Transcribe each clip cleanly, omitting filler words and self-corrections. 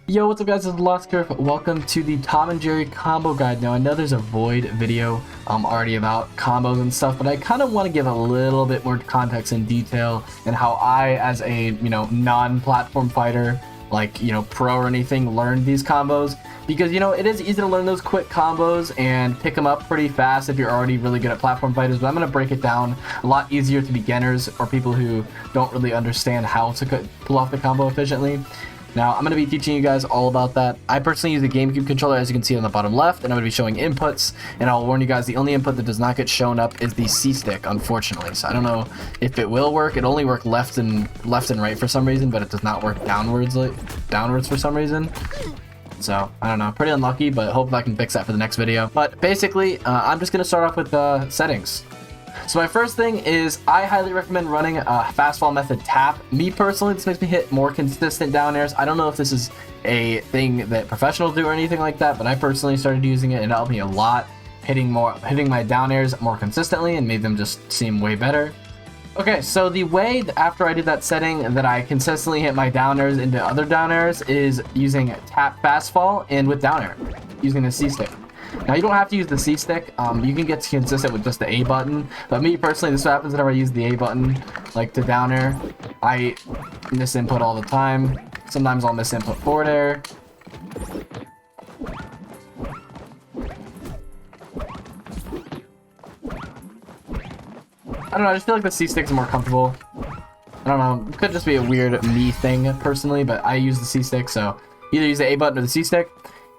Yo, what's up guys, it's Lost Curve. Welcome to the Tom and Jerry combo guide. Now I know there's a void video already about combos and stuff, but I kind of want to give a little bit more context and detail and how I, as a non-platform fighter, like pro or anything, learned these combos. Because it is easy to learn those quick combos and pick them up pretty fast if you're already really good at platform fighters, but I'm going to break it down a lot easier to beginners or people who don't really understand how to pull off the combo efficiently. Now, I'm going to be teaching you guys all about that. I personally use the GameCube controller, as you can see on the bottom left, and I'm going to be showing inputs, and I'll warn you guys, the only input that does not get shown up is the C-stick, unfortunately. So I don't know if it will work. It only works left and right for some reason, but it does not work downwards for some reason. So, I don't know, pretty unlucky, but hopefully I can fix that for the next video. But basically, I'm just going to start off with the settings. So my first thing is I highly recommend running a fast fall method tap. Me personally, this makes me hit more consistent down airs. I don't know if this is a thing that professionals do or anything like that, but I personally started using it and it helped me a lot, hitting my down airs more consistently and made them just seem way better. Okay, so the way after I did that setting that I consistently hit my down airs into other down airs is using tap fast fall and with down air, using the C stick. Now, you don't have to use the C stick. You can get consistent with just the A button. But me personally, this is what happens whenever I use the A button, like to down air. I miss input all the time. Sometimes I'll miss input forward air. I don't know, I just feel like the C stick is more comfortable. I don't know, it could just be a weird me thing personally, but I use the C stick, so either use the A button or the C stick.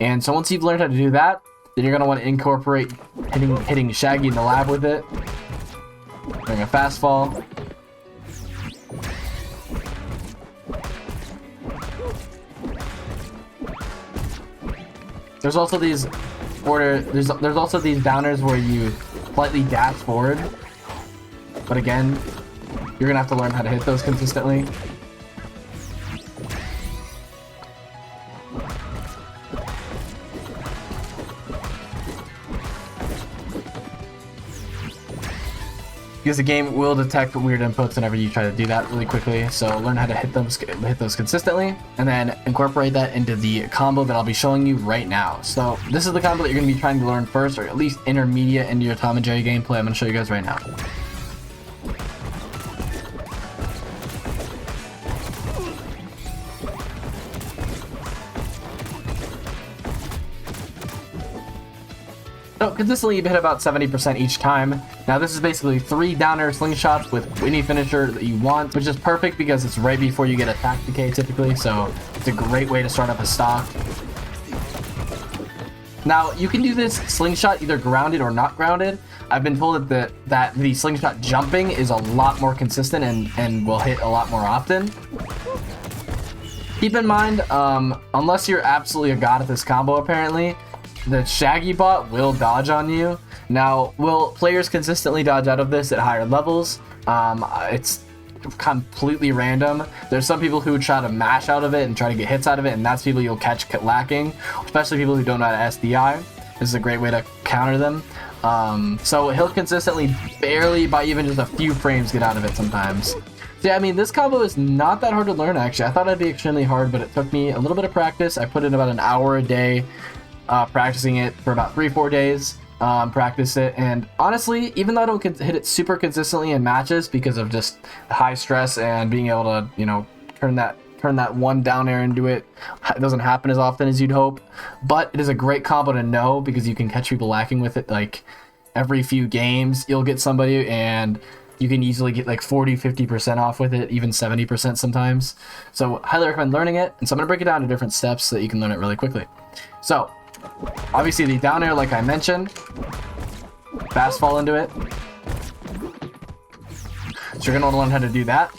And so once you've learned how to do that, then you're going to want to incorporate hitting Shaggy in the lab with it. Doing a fast fall. There's also these there's also these downers where you slightly dash forward. But again, you're going to have to learn how to hit those consistently. Because the game will detect weird inputs whenever you try to do that really quickly. So learn how to hit those consistently, and then incorporate that into the combo that I'll be showing you right now. So this is the combo that you're going to be trying to learn first, or at least intermediate into your Tom and Jerry gameplay. I'm going to show you guys right now. So consistently you hit about 70% each time. Now this is basically 3 down air slingshots with any finisher that you want, which is perfect because it's right before you get attack decay typically, so it's a great way to start up a stock. Now you can do this slingshot either grounded or not grounded. I've been told that the slingshot jumping is a lot more consistent and will hit a lot more often. Keep in mind, unless you're absolutely a god at this combo apparently, the Shaggy bot will dodge on you. Now, will players consistently dodge out of this at higher levels? It's completely random. There's some people who try to mash out of it and try to get hits out of it, and that's people you'll catch lacking, especially people who don't know how to SDI. This is a great way to counter them. So he'll consistently, barely by even just a few frames, get out of it sometimes. So yeah, I mean, this combo is not that hard to learn actually. I thought it'd be extremely hard, but it took me a little bit of practice. I put in about an hour a day. Practicing it for about 3-4 days, practice it, and honestly, even though I don't hit it super consistently in matches because of just high stress and being able to, turn that one down air into it doesn't happen as often as you'd hope, but it is a great combo to know because you can catch people lacking with it. Like every few games, you'll get somebody and you can easily get like 40-50% off with it, even 70% sometimes. So highly recommend learning it, and so I'm going to break it down into different steps so that you can learn it really quickly. So obviously the down air, like I mentioned, fast fall into it. So you're going to want to learn how to do that.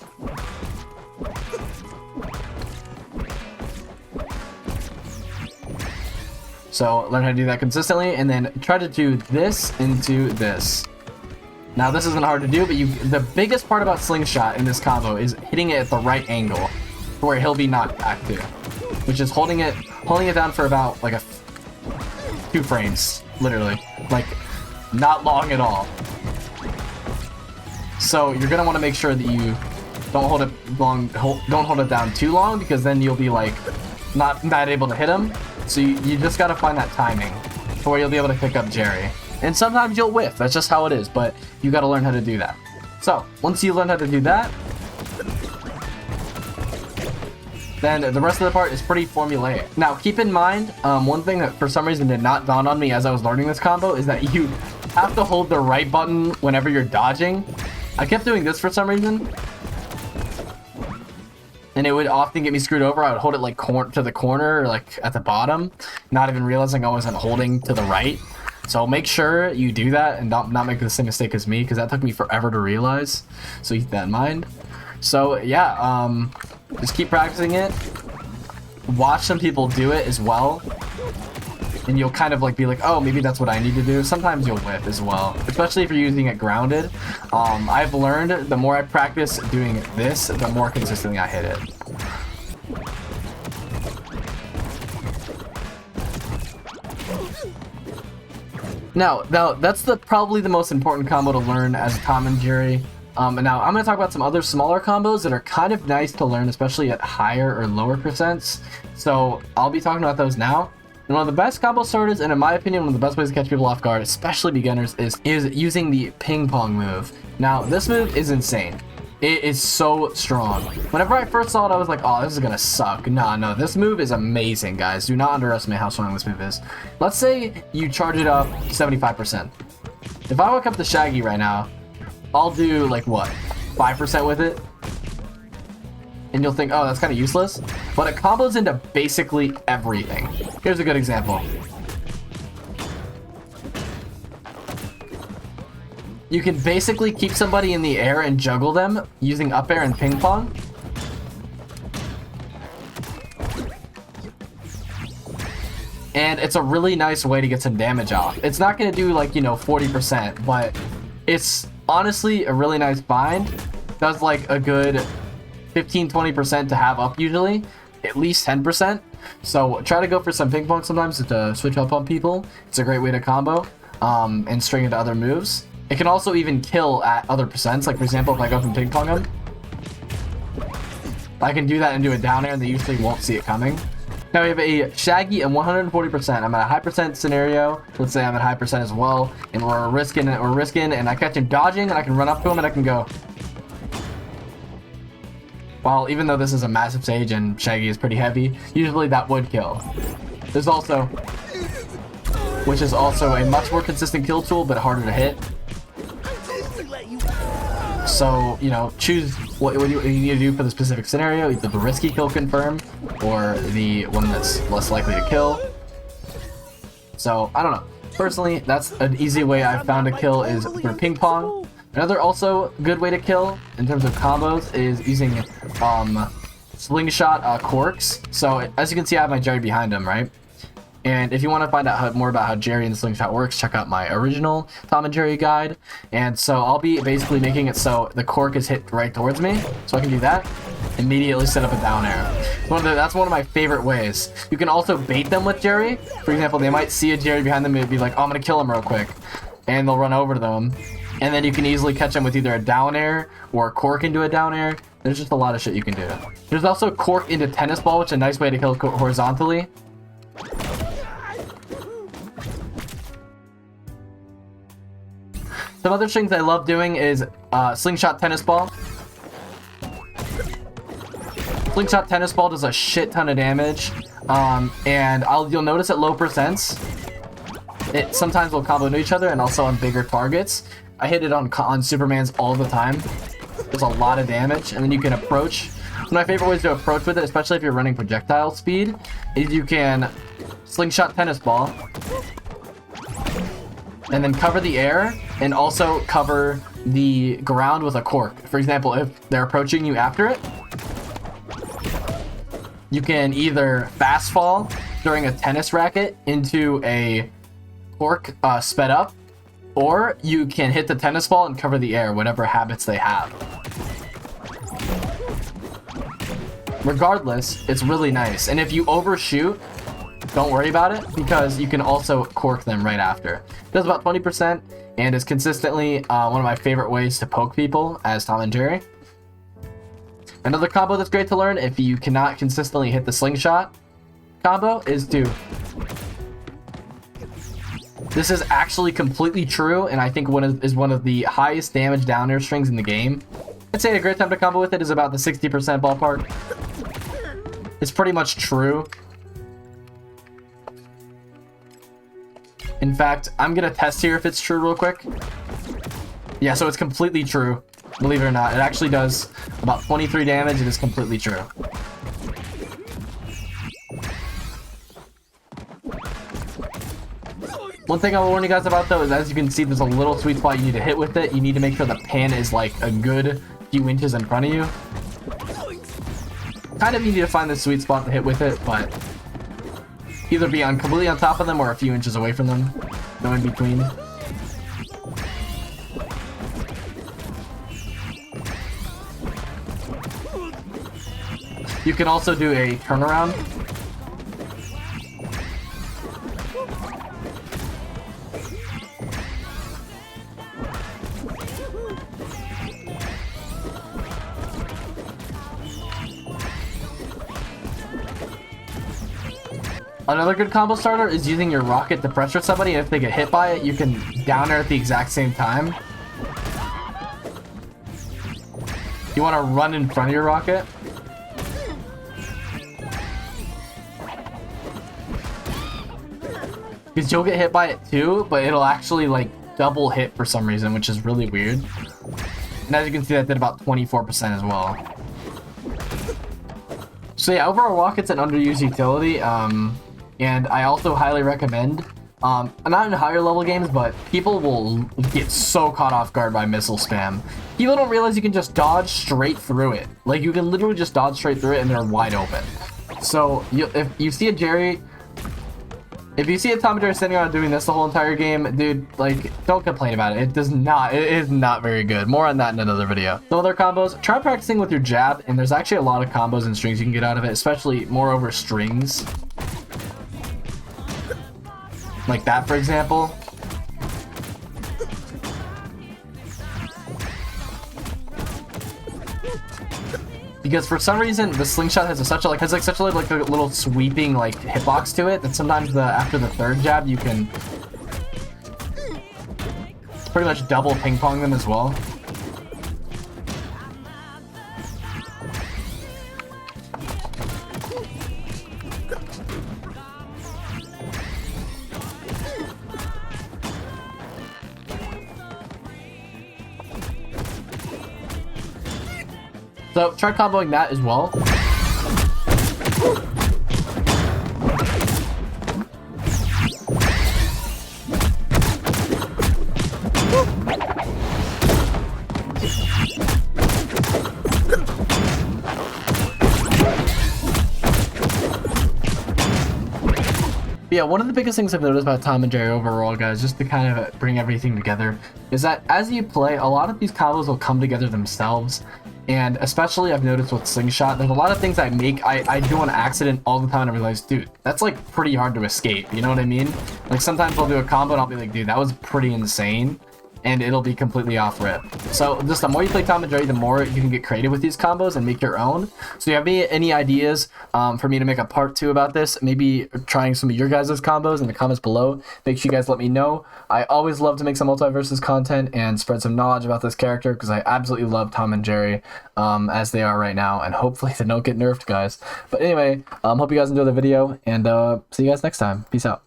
So learn how to do that consistently, and then try to do this into this. Now this isn't hard to do, but the biggest part about Slingshot in this combo is hitting it at the right angle where he'll be knocked back to, which is holding it down for about like 2 frames, literally, like not long at all. So you're gonna want to make sure that you don't hold it down too long, because then you'll be like not able to hit him. So you just got to find that timing to where you'll be able to pick up Jerry. And sometimes you'll whiff. That's just how it is. But you got to learn how to do that. So once you learn how to do that, then the rest of the part is pretty formulaic. Now, keep in mind, one thing that for some reason did not dawn on me as I was learning this combo is that you have to hold the right button whenever you're dodging. I kept doing this for some reason, and it would often get me screwed over. I would hold it like to the corner or like at the bottom, not even realizing I wasn't holding to the right. So make sure you do that and not make the same mistake as me, because that took me forever to realize. So keep that in mind. So yeah, just keep practicing it. Watch some people do it as well, and you'll kind of like be like, oh, maybe that's what I need to do. Sometimes you'll whip as well, especially if you're using it grounded. I've learned the more I practice doing this, the more consistently I hit it. Now that's probably the most important combo to learn as a Tom and Jerry. And now I'm going to talk about some other smaller combos that are kind of nice to learn, especially at higher or lower percents. So I'll be talking about those now. And one of the best combo starters, and in my opinion, one of the best ways to catch people off guard, especially beginners, is using the ping pong move. Now, this move is insane. It is so strong. Whenever I first saw it, I was like, oh, this is gonna suck. No, this move is amazing, guys. Do not underestimate how strong this move is. Let's say you charge it up 75%. If I walk up to Shaggy right now, I'll do like what, 5% with it? And you'll think, oh, that's kind of useless. But it combos into basically everything. Here's a good example. You can basically keep somebody in the air and juggle them using up air and ping pong. And it's a really nice way to get some damage off. It's not going to do like, 40%, but it's honestly a really nice bind. Does like a good 15-20% to have up usually, at least 10%. So try to go for some ping pong sometimes to switch up on people. It's a great way to combo and string into other moves. It can also even kill at other percents. Like for example, if I go from ping pong him, I can do that and do a down air, and they usually won't see it coming. Now we have a Shaggy and 140%. I'm at a high percent scenario. Let's say I'm at high percent as well, and we're risking, and I catch him dodging, and I can run up to him, and I can go. Well, even though this is a massive stage and Shaggy is pretty heavy, usually that would kill. There's also, which is also a much more consistent kill tool, but harder to hit. So, choose what you need to do for the specific scenario, either the risky kill confirm or the one that's less likely to kill. So, I don't know. Personally, that's an easy way I've found to kill is through ping pong. Another also good way to kill in terms of combos is using Slingshot corks. So, as you can see, I have my Jerry behind him, right? And if you want to find out more about how Jerry and the Slingshot works, check out my original Tom and Jerry guide. And so I'll be basically making it so the cork is hit right towards me, so I can do that. Immediately set up a down air. That's one of my favorite ways. You can also bait them with Jerry. For example, they might see a Jerry behind them and be like, oh, I'm going to kill him real quick. And they'll run over to them. And then you can easily catch them with either a down air or a cork into a down air. There's just a lot of shit you can do. There's also cork into tennis ball, which is a nice way to kill horizontally. Some other things I love doing is Slingshot tennis ball. Slingshot tennis ball does a shit ton of damage, and you'll notice at low percents, it sometimes will combo to each other, and also on bigger targets. I hit it on Superman's all the time. There's a lot of damage, and then you can approach. One of my favorite ways to approach with it, especially if you're running projectile speed, is you can Slingshot tennis ball, and then cover the air, and also cover the ground with a cork. For example, if they're approaching you after it, you can either fast fall during a tennis racket into a cork sped up, or you can hit the tennis ball and cover the air, whatever habits they have. Regardless, it's really nice. And if you overshoot, don't worry about it, because you can also cork them right after. It does about 20% and is consistently one of my favorite ways to poke people as Tom and Jerry. Another combo that's great to learn if you cannot consistently hit the slingshot combo is to... This is actually completely true, and I think is one of the highest damage down air strings in the game. I'd say a great time to combo with it is about the 60% ballpark. It's pretty much true. In fact, I'm gonna test here if it's true real quick. Yeah, so it's completely true. Believe it or not, it actually does about 23 damage. It is completely true. One thing I'll warn you guys about though is, as you can see, there's a little sweet spot you need to hit with it. You need to make sure the pan is like a good few inches in front of you. Kind of easy to find the sweet spot to hit with it, but either be completely on top of them or a few inches away from them. No in between. You can also do a turnaround. Another good combo starter is using your rocket to pressure somebody, and if they get hit by it, you can down air at the exact same time. You want to run in front of your rocket. Because you'll get hit by it too, but it'll actually like double hit for some reason, which is really weird. And as you can see, that did about 24% as well. So yeah, overall rocket's an underused utility. And I also highly recommend, not in higher level games, but people will get so caught off guard by missile spam. People don't realize you can just dodge straight through it. Like, you can literally just dodge straight through it and they're wide open. So, if you see a Jerry, if you see a Tom and Jerry sitting around doing this the whole entire game, dude, like, don't complain about it. It is not very good. More on that in another video. Some other combos, try practicing with your jab, and there's actually a lot of combos and strings you can get out of it, especially more over strings. Like that, for example. Because for some reason the slingshot has such a little sweeping like hitbox to it that sometimes after the third jab you can pretty much double ping pong them as well. So try comboing that as well. Yeah, one of the biggest things I've noticed about Tom and Jerry overall, guys, just to kind of bring everything together, is that as you play, a lot of these combos will come together themselves. And especially I've noticed with Slingshot, there's a lot of things I do on accident all the time and I realize, dude, that's like pretty hard to escape, you know what I mean? Like sometimes I'll do a combo and I'll be like, dude, that was pretty insane. And it'll be completely off rip. So just the more you play Tom and Jerry, the more you can get creative with these combos and make your own. So you have any ideas for me to make a part 2 about this, maybe trying some of your guys' combos in the comments below. Make sure you guys let me know. I always love to make some multiverses content and spread some knowledge about this character because I absolutely love Tom and Jerry as they are right now, and hopefully they don't get nerfed, guys. But anyway, hope you guys enjoy the video, and see you guys next time. Peace out.